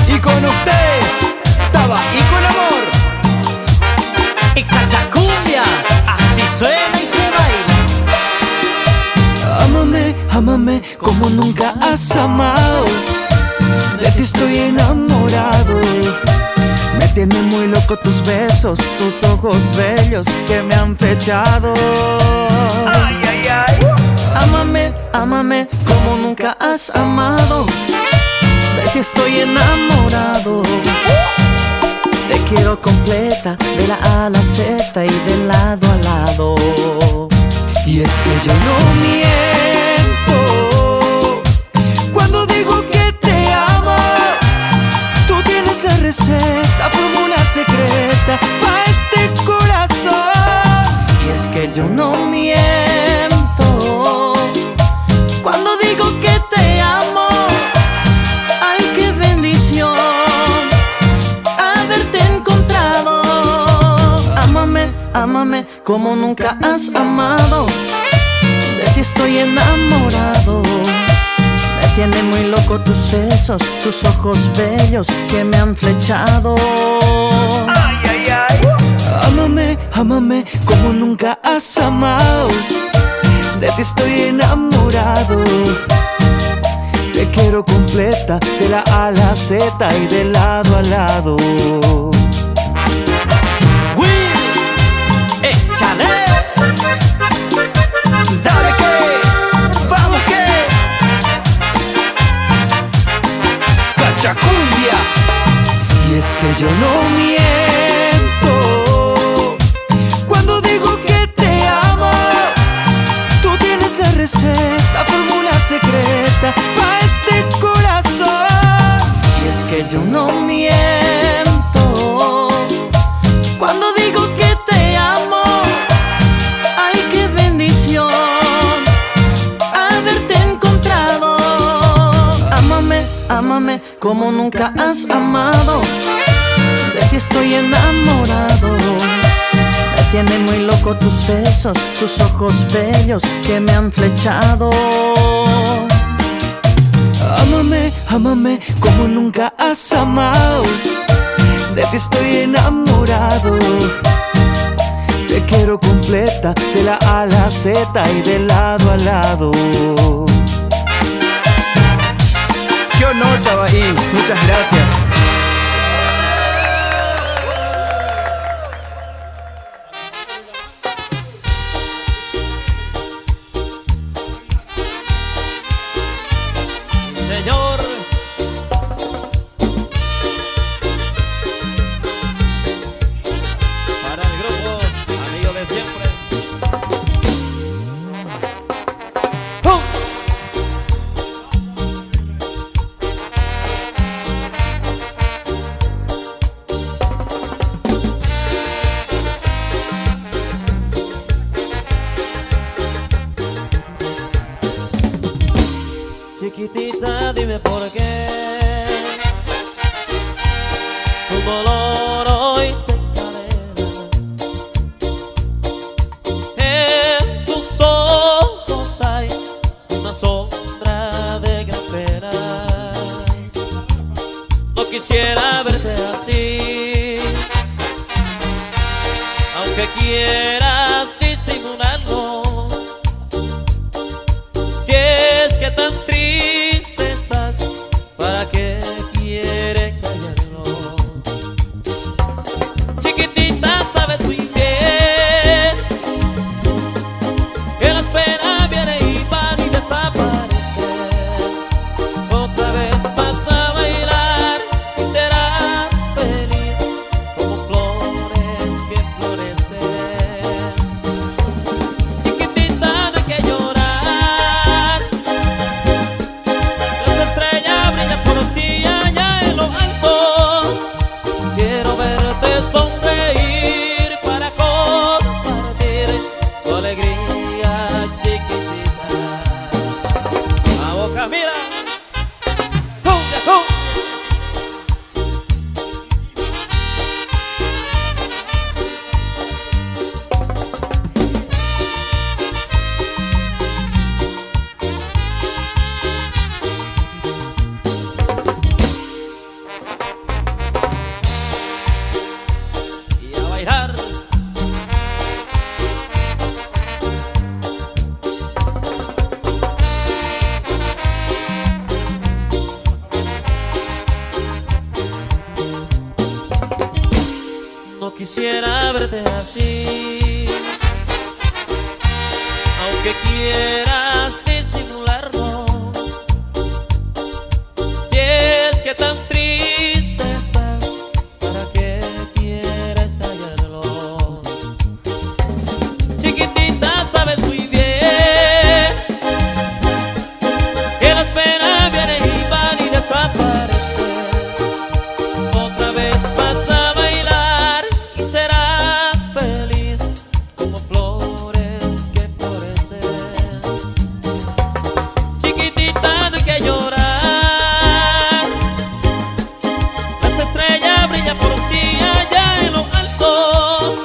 Y con ustedes, Taba y con amor. Y cachacumbia, así suena y se baila. Ámame, ámame como nunca has amado. De ti estoy enamorado. Me tienen muy loco tus besos, tus ojos bellos que me han flechado. Ay, ay, ay. Ámame, ámame como nunca has amado. De ti estoy enamorado. Te quiero completa, de la A a la Z y de lado a lado. Y es que yo no miento cuando digo que te amo. Tú tienes la receta, fórmula secreta para este corazón. Y es que yo no miento cuando digo que te amo. Ay, qué bendición haberte encontrado. Ámame, ámame como nunca has amado. De ti estoy enamorado. Me tienen muy loco tus besos, tus ojos bellos que me han flechado. Ay, ay, ay. Ámame, ámame como nunca has amado. De ti estoy enamorado. Te quiero completa, de la A a la Z y de lado a lado. Will, échale. Dale que, vamos que. Cachacumbia. Y es que yo no miento cuando digo que te amo. Tú tienes la receta, fórmula secreta para este corazón. Y es que yo no miento cuando digo que te amo. Ay, qué bendición haberte encontrado. Ámame, ámame como nunca has amado. De ti estoy enamorado. Me tienen muy loco tus besos, tus ojos bellos que me han flechado. Ámame, ámame como nunca has amado. De ti estoy enamorado. Te quiero completa, de la A a la Z y de lado a lado. Qué honor, Tabaí, muchas gracias. Señor, para el grupo Amigo de Siempre. ¡Oh! Chiquitita, dime por qué tu dolor hoy te encadena. En tus ojos hay una sombra de gran pena. No quisiera verte así, aunque quieras disimularlo. Si es que tan triste estás, ¿para qué quieres callarlo? Chiquitita, sabes muy bien que la espera viene y va y desaparece. Otra vez vas a bailar y serás feliz como flores que florecen. Chiquitita, no hay que llorar. Las estrellas brillan por ti allá en lo alto. Quiero verte sonreír para compartir tu alegría, chiquitita. La boca, mira. chiquitita, no hay que llorar. Las estrellas brillan por ti allá en lo alto.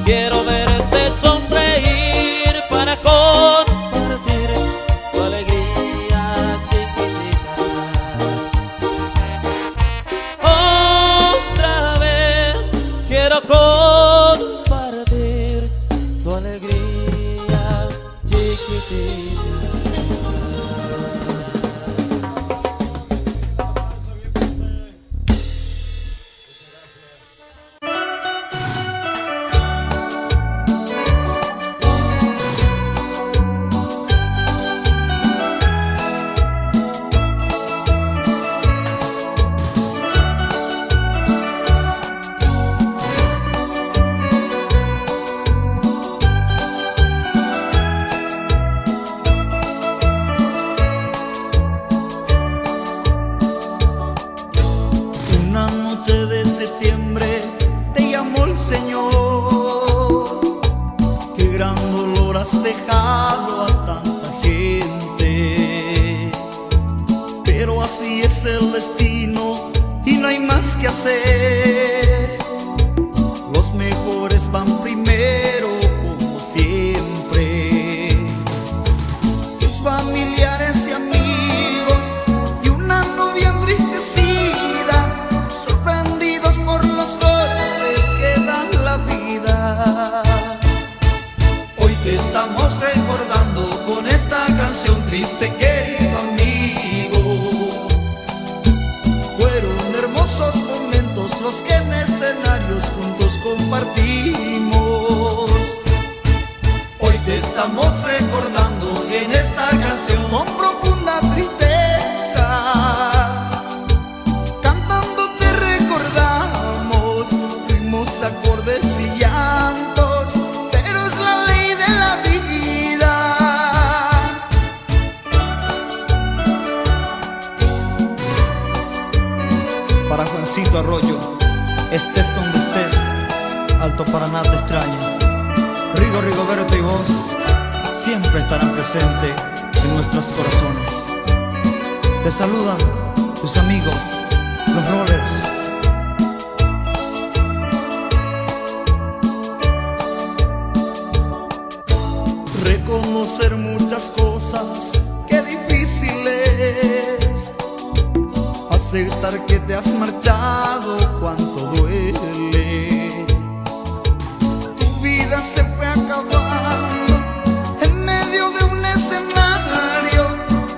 Quiero verte sonreír para compartir tu alegría, chiquitita. Otra vez quiero compartir tu alegría, chiquitita. Una noche de septiembre te llamó el Señor. Qué gran dolor has dejado a tanta gente, pero así es el destino y no hay más que hacer. Los mejores van primero, como siempre. Tus familiares y amigos y una novia entristecida, sorprendidos por los golpes que dan la vida. Hoy te estamos recordando con esta canción triste, querido amigo. Fueron hermosos momentos los que en escenarios juntos compartimos. Hoy te estamos recordando en esta canción con profunda tristeza. Cantando te recordamos, ritmos, acordes y llantos, pero es la ley de la vida. Para Juancito Arroyo, estés donde estés, Alto Paraná te extraña. Rigo, Rigoberto y vos siempre estarán presentes en nuestros corazones. Te saludan tus amigos, los Rollers. Reconocer muchas cosas, qué difícil es. Aceptar que te has marchado, cuánto duele. Tu vida se fue acabando en medio de un escenario.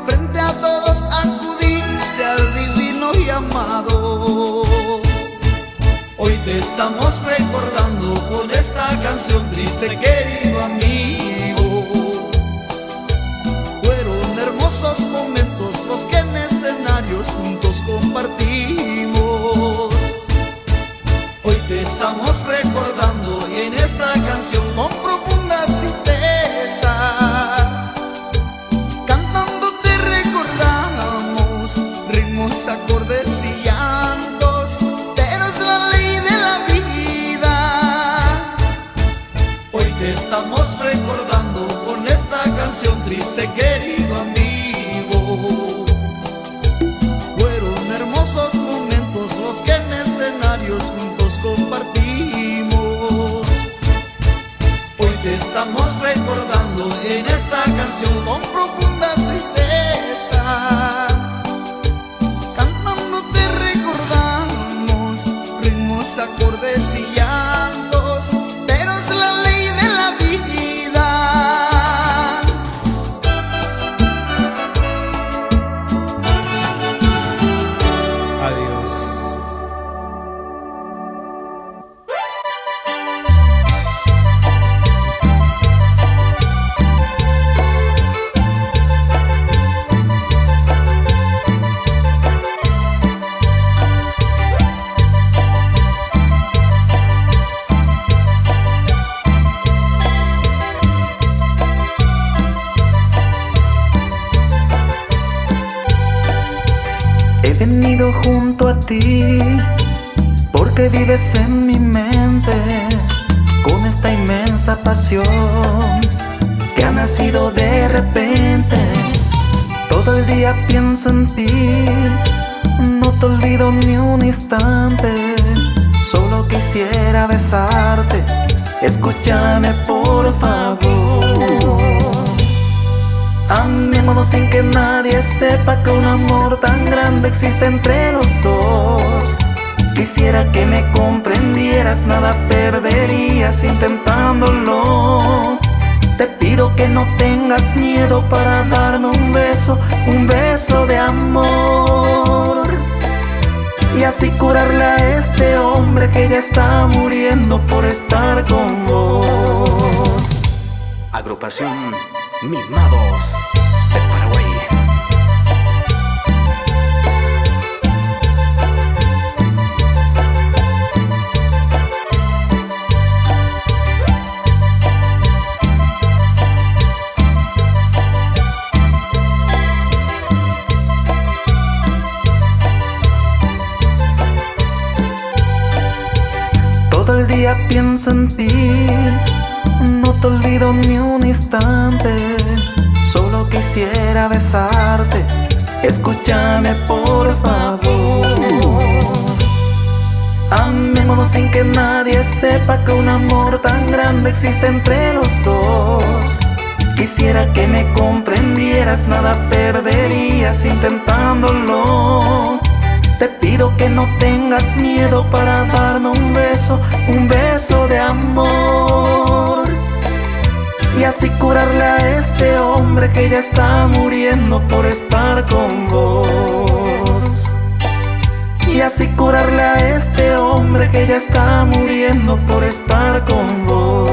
Frente a todos acudiste al divino y amado. Hoy te estamos recordando con esta canción triste, querido amigo. Fueron hermosos momentos los que en escenarios juntos compartimos. Hoy te estamos recordando en esta canción con profunda tristeza. Cantando te recordamos, ritmos, acordes y llantos, pero es la ley de la vida. Hoy te estamos recordando con esta canción triste, querido amigo. Fueron hermosos momentos los que en escenarios juntos compartimos. Hoy te estamos recordando en esta canción con profunda tristeza. Cantando te recordamos, ritmos, acordes y llantos, pero es la ley de la vida. Adiós. He venido junto a ti porque vives en mi mente con esta inmensa pasión que ha nacido de repente. Todo Todo el día pienso en ti, no te olvido ni un instante. Solo quisiera besarte, escúchame por favor. Amémonos sin que nadie sepa que un amor tan grande existe entre los dos. Quisiera que me comprendieras, nada perderías intentándolo. Te pido que no tengas miedo para darme un beso de amor. Y así curarle a este hombre que ya está muriendo por estar con vos. Agrupación Mimados del Paraguay. Todo el día pienso en ti, no te olvido ni un instante. Solo quisiera besarte, escúchame por favor. Amémonos sin que nadie sepa que un amor tan grande existe entre los dos. Quisiera que me comprendieras, nada perderías intentándolo. Te pido que no tengas miedo para darme un beso de amor. Y así curarle a este hombre que ya está muriendo por estar con vos. Y así curarle a este hombre que ya está muriendo por estar con vos.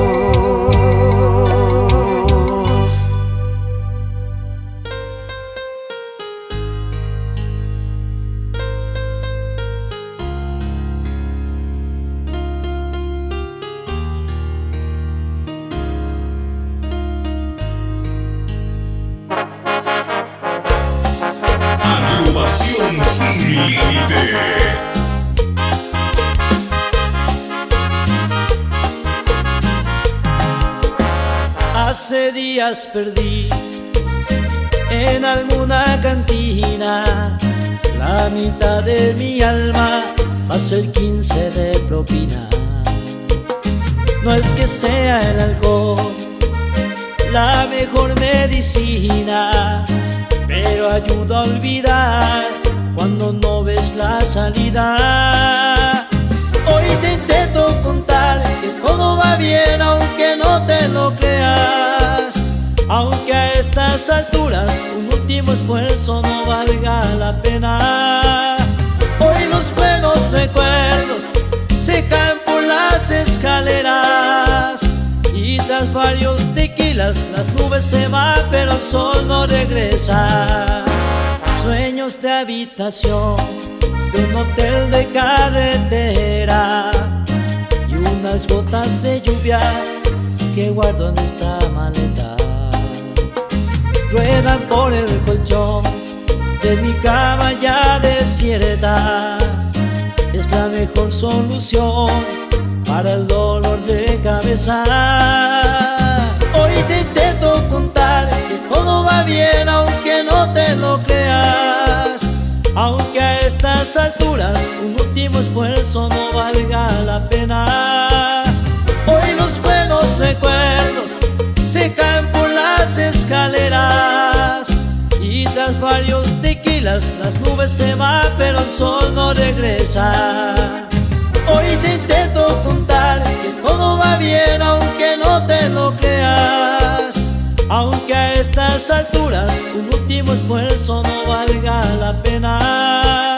Agrupación Sin Límite. Hace días perdí en alguna cantina la mitad de mi alma, va a ser 15 de propina. No es que sea el alcohol la mejor medicina, pero ayuda a olvidar cuando no ves la salida. Hoy te intento contar que todo va bien aunque no te lo creas, aunque a estas alturas un último esfuerzo no valga la pena. Hoy los buenos recuerdos se caen por las escaleras y tras varios tequilas las nubes se van pero el sol no regresa. Sueños de habitación de un hotel de carretera y unas gotas de lluvia que guardo en esta maleta. Ruedan por el colchón de mi cama ya desierta. Es la mejor solución para el dolor de cabeza. Hoy te intento contar que todo va bien aunque no te lo creas, aunque a estas alturas un último esfuerzo no valga la pena. Hoy los buenos recuerdos se caen por las escaleras y tras varios tequilas las nubes se van pero el sol no regresa. Hoy te intento contar que todo va bien aunque no te lo creas, aunque a estas alturas un último esfuerzo no valga la pena.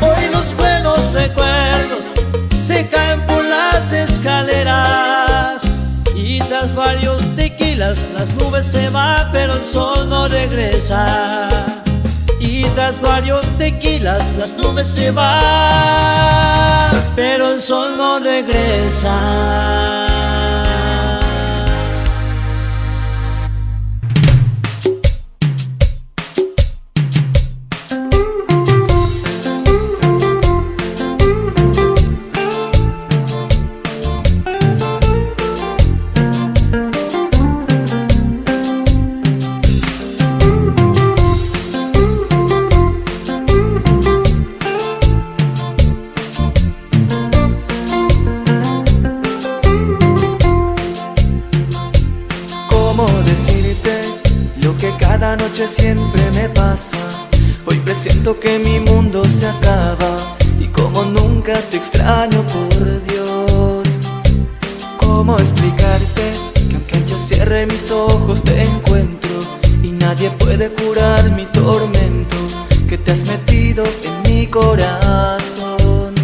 Hoy los buenos recuerdos se caen por las escaleras y tras varios tequilas las nubes se van pero el sol no regresa. Y tras varios tequilas las nubes se van pero el sol no regresa. que siempre me pasa. Hoy presiento que mi mundo se acaba, y como nunca te extraño, por Dios. ¿Cómo explicarte que aunque yo cierre mis ojos te encuentro, y nadie puede curar mi tormento, que te has metido en mi corazón?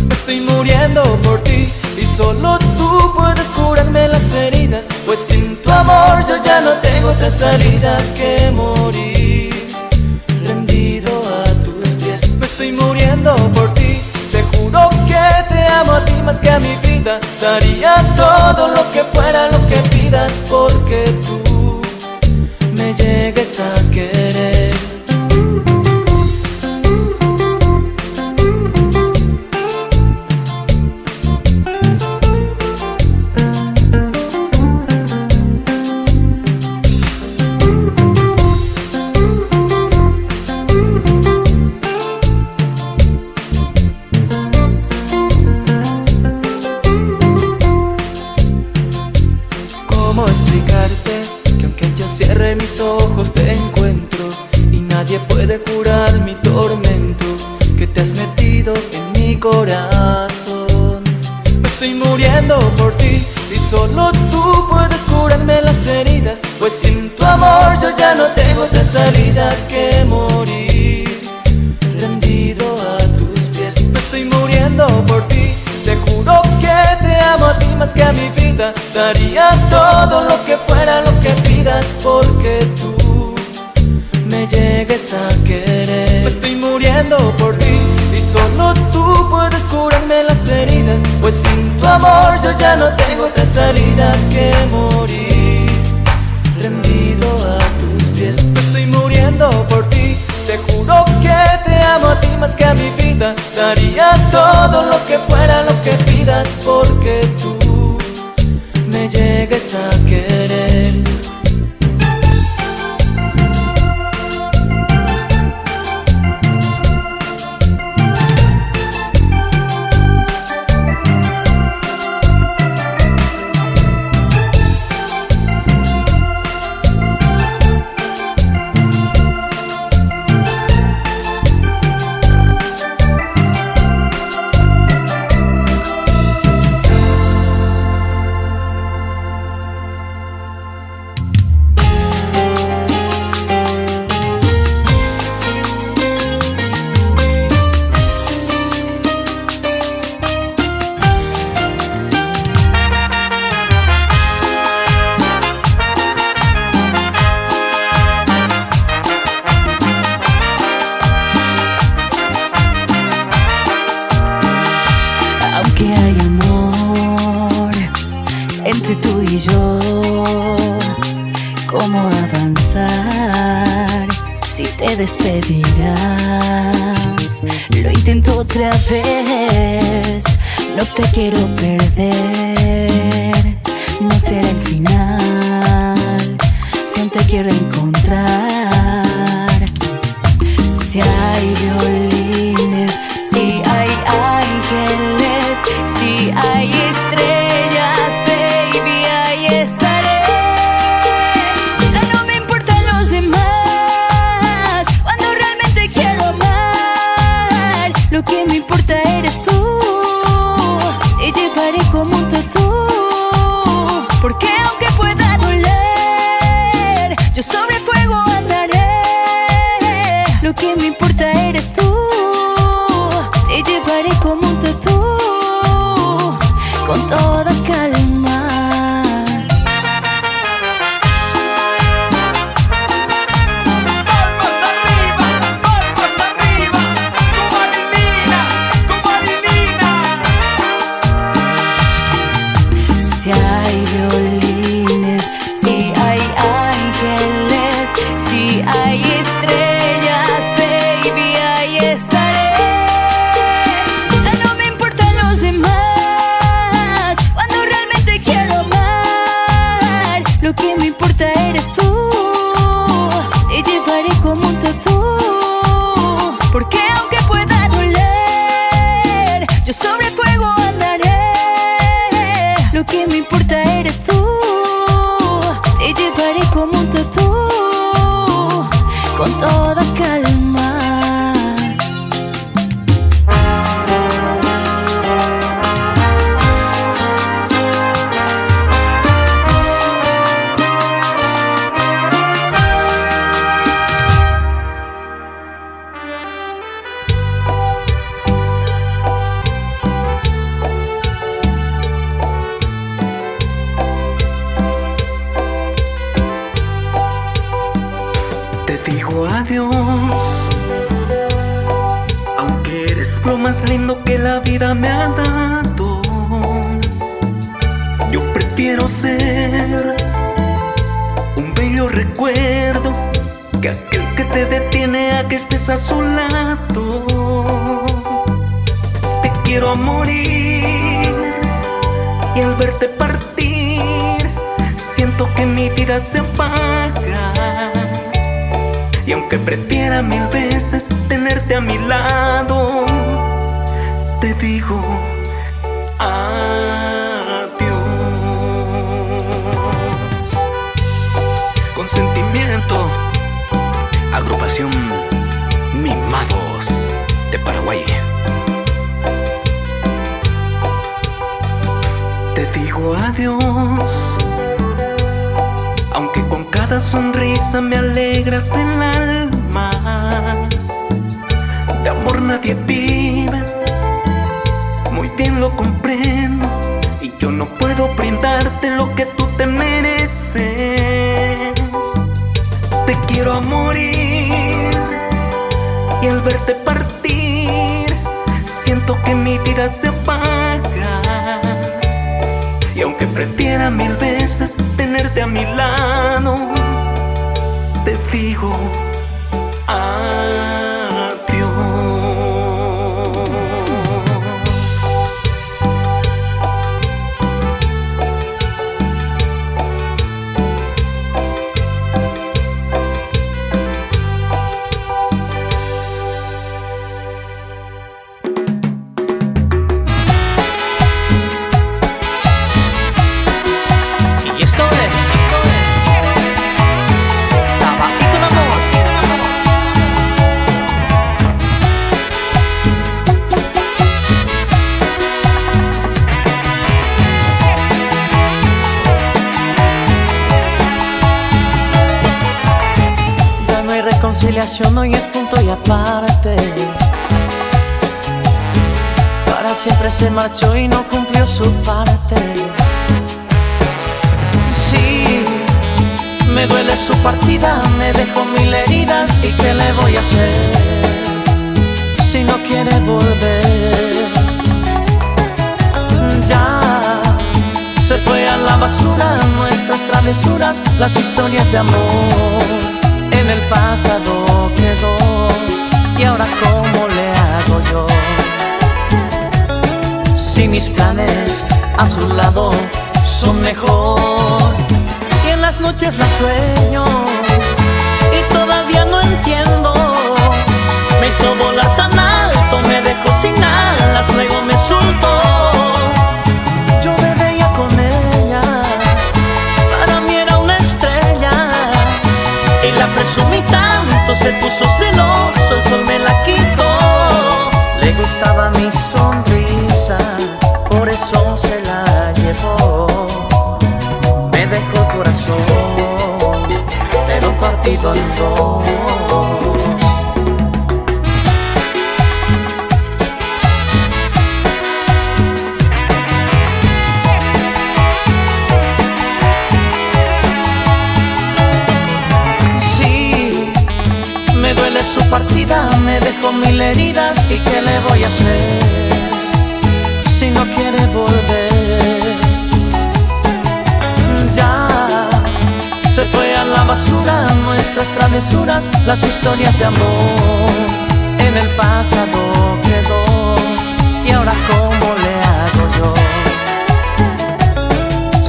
Me estoy muriendo por ti, y solo tú puedes curarme las heridas, pues sin tu amor yo ya no tengo otra salida que morir rendido a tus pies. Me estoy muriendo por ti, te juro que te amo a ti más que a mi vida. Daría todo lo que fuera, lo que pidas, porque tú me llegues a querer. ¿Cómo explicarte que aunque yo cierre mis ojos te encuentro, y nadie puede curar mi tormento, que te has metido en mi corazón? Me estoy muriendo por ti, y solo tú puedes curarme las heridas, pues sin tu amor yo ya no tengo otra salida que morir rendido a tus pies. Me estoy muriendo por ti, te juro que te amo a ti más que a mi vida. Daría todo lo que fuera, lo que pidas, porque tú me llegues a querer. Me estoy muriendo por ti, y solo tú puedes curarme las heridas, pues sin tu amor yo ya no tengo otra salida que morir rendido a tus pies. Me estoy muriendo por ti, te juro que te amo a ti más que a mi vida. Daría todo lo que fuera, lo que pidas, porque tú me llegues a querer. Aunque hay amor entre tú y yo, ¿cómo avanzar si te despedirás? Lo intento otra vez, no te quiero perder, no será el final, si aún te quiero encontrar. Si hay violines, si hay ángeles, si hay estrellas, baby, ahí estaré. Ya no me importan los demás, cuando realmente quiero amar. Lo que me importa eres tú, te llevaré como un tatú, porque aunque pueda doler, yo sobre fuego andaré. Lo que me importa eres tú, te llevaré como un tatú, con toda calma. Palmas arriba, tu Marilina, tu Marilina. Si hay violines, si hay ángeles, si hay estrellas, baby, ahí está. con toda calma. Te digo adiós, aunque eres lo más lindo que la vida me ha dado. Yo prefiero ser un bello recuerdo que aquel que te detiene a que estés a su lado. Te quiero a morir y al verte partir siento que mi vida se apaga. Y aunque prefiera mil veces tenerte a mi lado, te digo adiós. Con sentimiento, agrupación Mimados de Paraguay. Te digo adiós, aunque con cada sonrisa me alegras el alma. De amor nadie vive, muy bien lo comprendo, y yo no puedo brindarte lo que tú te mereces. Te quiero a morir y al verte partir siento que mi vida se apaga. Y aunque prefiera mil veces tenerte a mi lado, te digo adiós. Reconciliación hoy es punto y aparte. Para siempre se marchó y no cumplió su parte. Sí, me duele su partida, me dejó mil heridas. ¿Y qué le voy a hacer si no quiere volver? Ya se fue a la basura nuestras travesuras, las historias de amor en el pasado quedó. Y ahora ¿cómo le hago yo? Si mis planes a su lado son mejor. Y en las noches la sueño y todavía no entiendo. Me hizo volar tan alto, me dejó sin alas, luego me soltó. Yo me veía con ella, para mí era una estrella. Y la presumí tanto, se puso celoso, el sol me la quitó. Le gustaba mi sonrisa, por eso se la llevó. Me dejó el corazón, pero partido en dos. Su partida me dejó mil heridas. ¿Y qué le voy a hacer si no quiere volver? Ya se fue a la basura nuestras travesuras, las historias de amor en el pasado quedó. Y ahora ¿cómo le hago yo?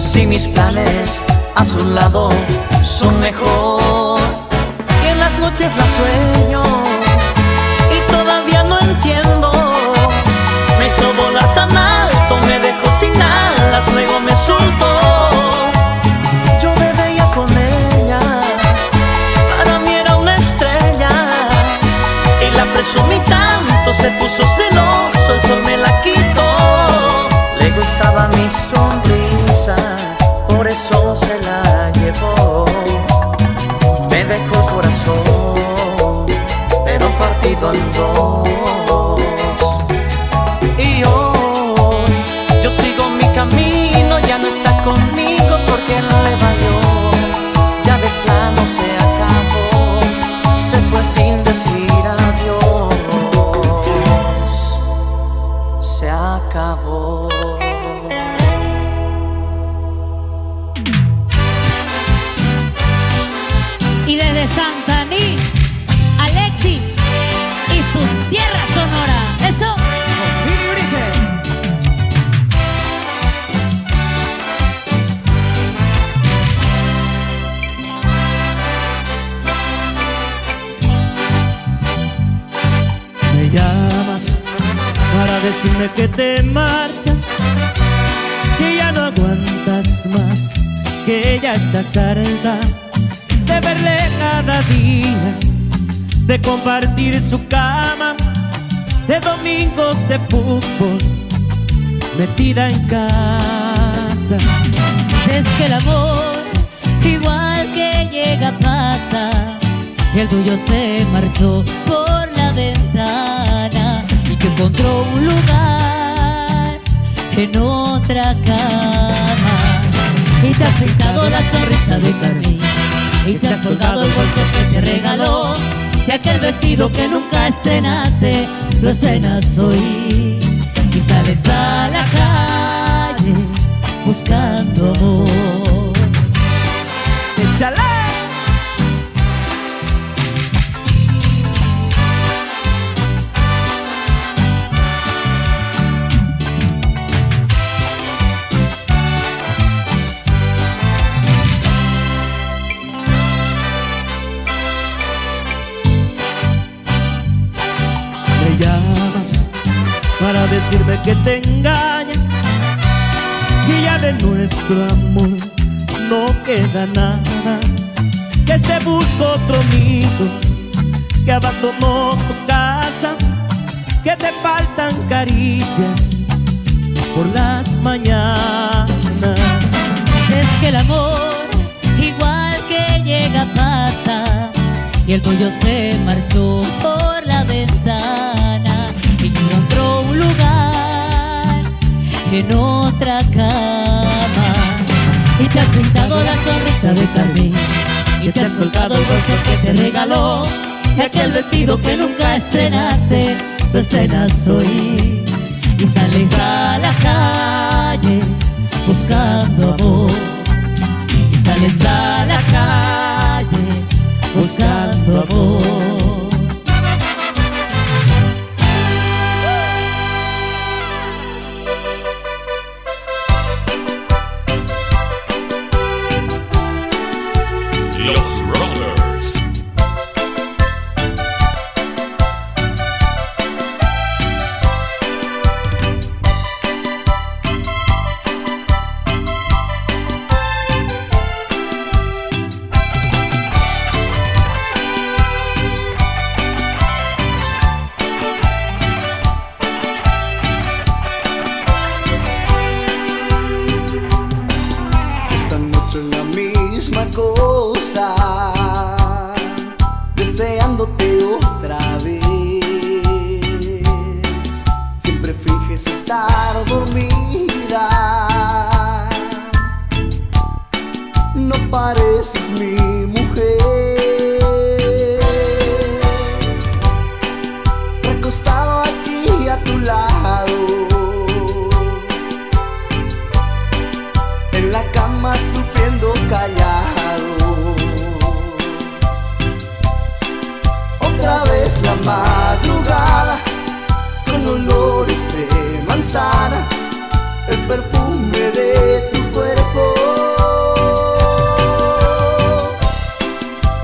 Si mis planes a su lado son mejor. Y en las noches la sueño y todavía no entiendo. Me hizo volar tan alto, me dejó sin alas, luego me soltó. Yo me veía con ella, para mí era una estrella. partido en dos. Y hoy yo sigo mi camino, ya no está conmigo porque no le valió. Ya de plano se acabó, se fue sin decir adiós. Se acabó. Y desde Santaní, Alexis y su tierra sonora. Eso. Me llamas para decirme que te marchas, que ya no aguantas más, que ya estás harta de verle cada día, de compartir su cama, de domingos de fútbol, metida en casa. Es que el amor, igual que llega, pasa, y el tuyo se marchó por la ventana y que encontró un lugar en otra cama. Y te has pintado la sonrisa de carmín, y te has colgado el bolso que te regaló, y aquel vestido que nunca estrenaste, lo estrenas hoy. Y sales a la calle buscando amor. ¡Échale! Me llamas para decirme que te engañan, que ya de nuestro amor no queda nada, que se buscó otro nido, que abandonó tu casa, que te faltan caricias por las mañanas. Es que el amor, igual que llega, pasa, y el tuyo se marchó por la ventana y encontró un lugar en otra cama. Y te has pintado la sonrisa de carmín, y te has colgado el bolso que te regaló, y aquel vestido que nunca estrenaste, lo estrenas hoy. Y sales a la calle buscando amor, y sales a la calle buscando amor. Los Rollers. Esta noche la misma cosa, deseándote otra vez. Siempre finges estar dormida, no pareces mi mujer. Recostado aquí a tu lado, en la cama sufriendo callado. Otra vez la madrugada, con olores de manzana, el perfume de tu cuerpo.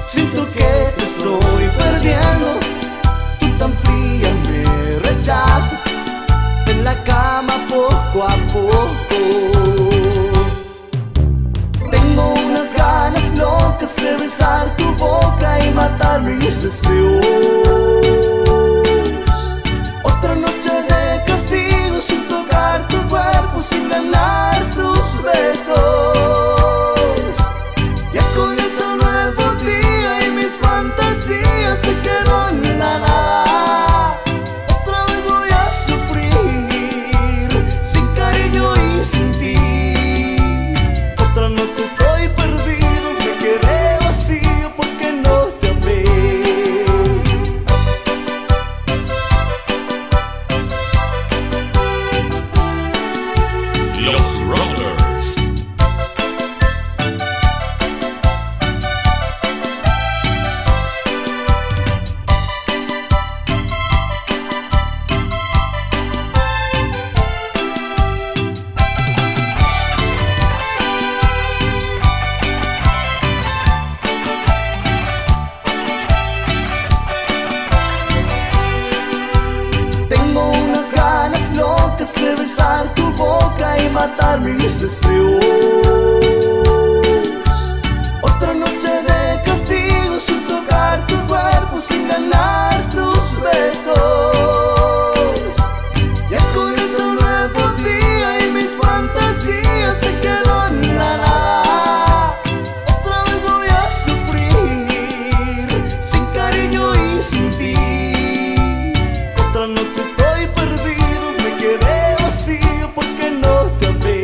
Siento que te estoy perdiendo, tú tan fría me rechazas, en la cama poco a poco. Tengo unas ganas locas de besar tu boca y matar mis deseos. Otra noche de castigo sin tocar tu cuerpo, sin ganar tus besos. Ya con ese nuevo día y mis fantasías se quedó en la nada. locas de besar tu boca y matar mis deseos. Otra noche de castigo sin tocar tu cuerpo, sin ganar tus besos. Ya comienza un nuevo día y mis fantasías se quedan en la nada. Otra vez voy a sufrir sin cariño y sin ti. Otra noche estoy perdido, me quedé vacío porque no te amé.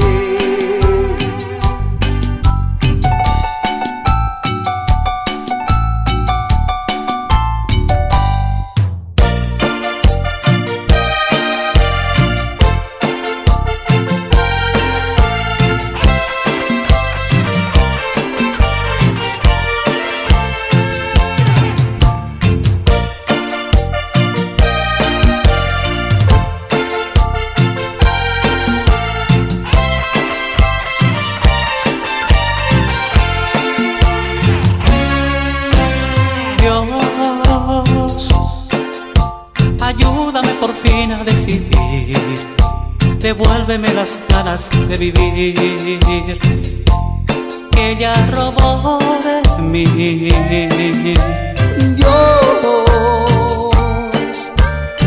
Ayúdame por fin a decidir, devuélveme las ganas de vivir que ella robó de mí. Dios,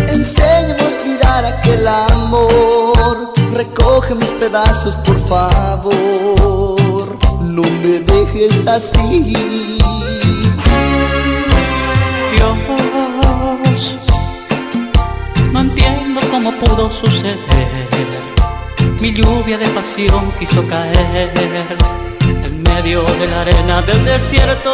enséñame a olvidar aquel amor. Recoge mis pedazos, por favor. No me dejes así. Dios, no entiendo cómo pudo suceder. Mi lluvia de pasión quiso caer en medio de la arena del desierto.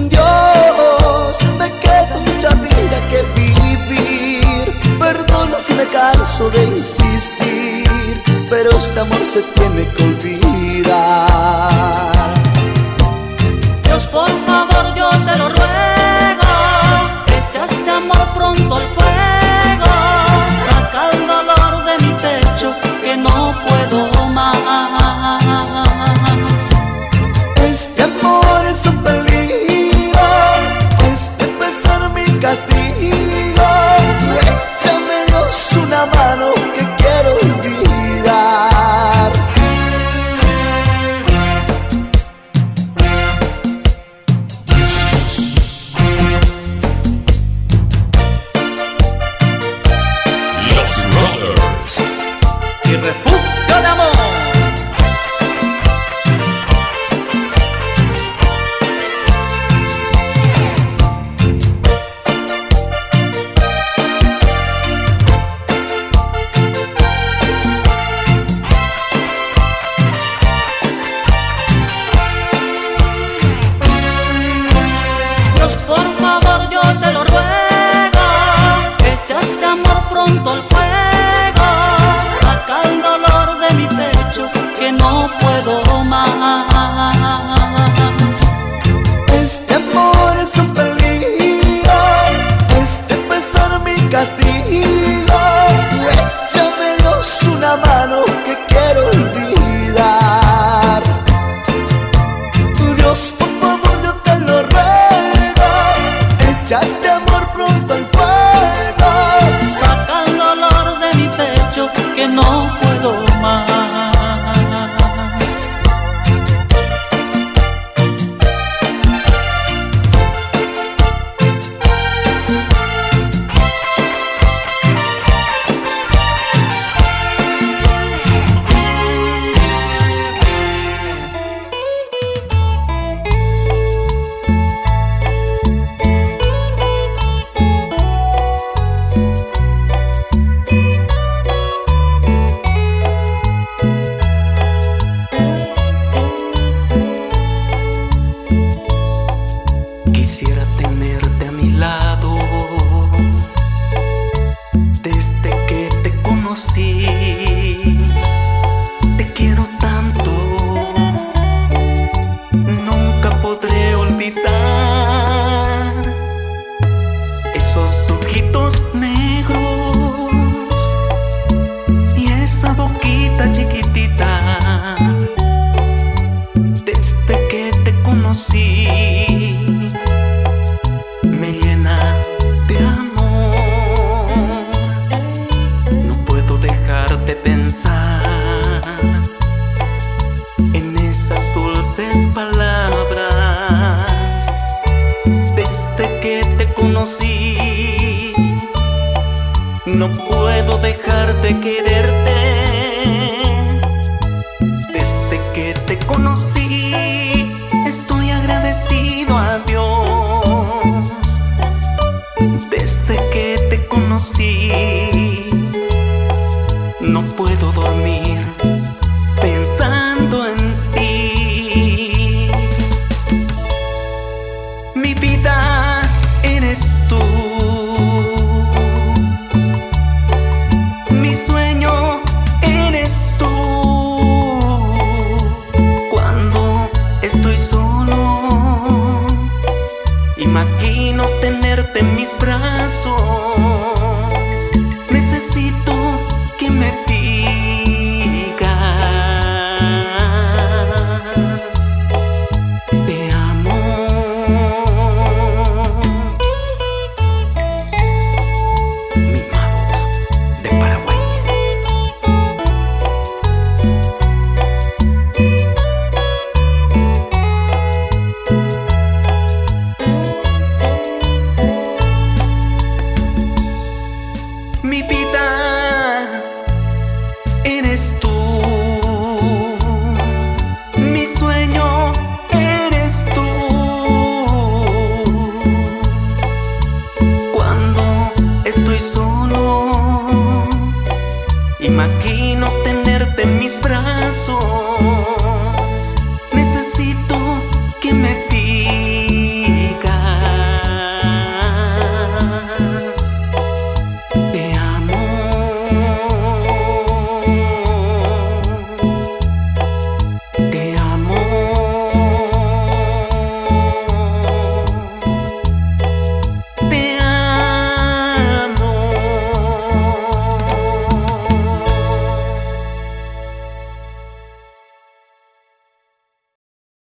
Dios, me queda mucha vida que vivir. Perdona si me canso de insistir, pero este amor se tiene que olvidar. Dios, por favor, yo te lo ruego, echa este amor pronto al fuego. Saca el dolor de mi pecho que no puedo más. Este amor es un peligro, este pesar mi castigo. Échame, Dios, una mano que quiero olvidar. Los Brothers. Y refugio de amor. Dios, por favor, yo te lo ruego, echa este amor pronto al fuego. Saca el dolor de mi pecho que no puedo más. Este amor es un peligro, este pesar mi castigo. Échame, Dios, una mano que quiero olvidar. Dios, por favor, yo te lo ruego, echa este amor pronto al fuego. Saca el dolor de mi pecho que no puedo más. Quisiera tenerte a mi lado. Desde que te conocí, te quiero tanto. Nunca podré olvidar esos ojitos negros y esa boquita chiquitita. Desde que te conocí, me llena conocí. No puedo dejar de quererte. Desde que te conocí, estoy agradecido a Dios. Desde que te conocí, no puedo dormir pensando en ti. Mi vida eres tú, mi sueño eres tú. Cuando estoy solo, imagino tenerte en mis brazos. Necesito que me digas: te amo. Mimados de Paraguay. Mi vida eres tú, mi sueño eres tú. Cuando estoy solo, imagino tenerte en mis brazos.